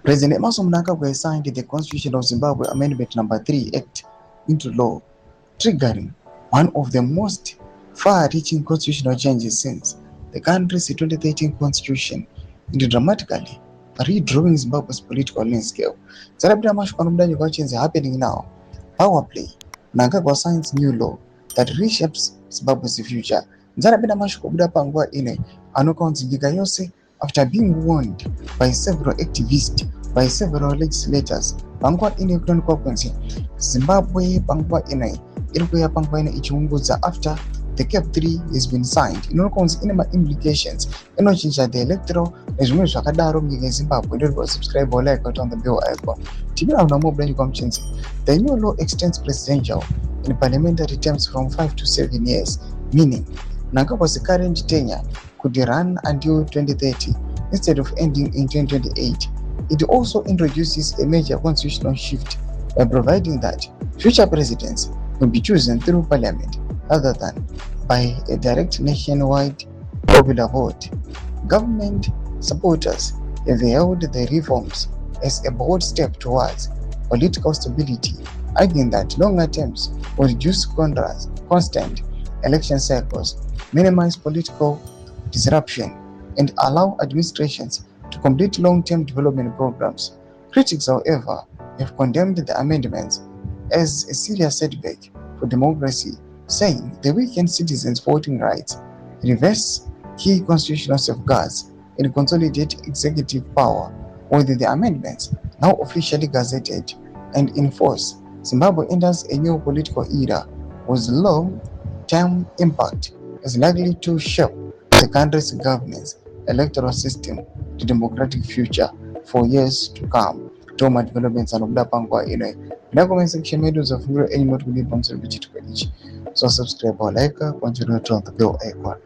President Emerson Mnangagwa signed the Constitution of Zimbabwe Amendment Number 3 Act into law, triggering one of the most far-reaching constitutional changes since the country's 2013 constitution, and dramatically redrawing Zimbabwe's political landscape. Zarabira Mashkwanumdanyi change happening now. Power play. Mnangagwa signs new law that reshapes Zimbabwe's future. Zarabira Mashkwabuda panguwa ine anokonzika yose after being warned by several activists, by several legislators. Panguwa ine kunonikwa kunzi Zimbabwe panguwa ine irikuya panguwa ine ichiungudza after the Cap 3 has been signed. Inokonzi ine implications inochinja the electoral nezvimwe zvakadaro munyika yeZimbabwe. Ndokuti subscribe or like on the bell icon. Tibira unamo branch kwa mchenzi. The new law extends presidential and parliamentary terms from 5 to 7 years, meaning Mnangagwa's current tenure could run until 2030 instead of ending in 2028. It also introduces a major constitutional shift by providing that future presidents will be chosen through parliament rather than by a direct nationwide popular vote. Government supporters have hailed the reforms as a bold step towards political stability, arguing that longer terms will reduce constant election cycles, minimize political disruption, and allow administrations to complete long-term development programs. Critics, however, have condemned the amendments as a serious setback for democracy, saying they weaken citizens' voting rights, reverse key constitutional safeguards, and consolidate executive power. With the amendments now officially gazetted and enforced, Zimbabwe enters a new political era whose long-term impact is likely to shape the country's governance, electoral system, the democratic future for years to come. Toma developments and Pangwa in a comment section made of any not really on so subscribe or like, continue to turn the bell icon.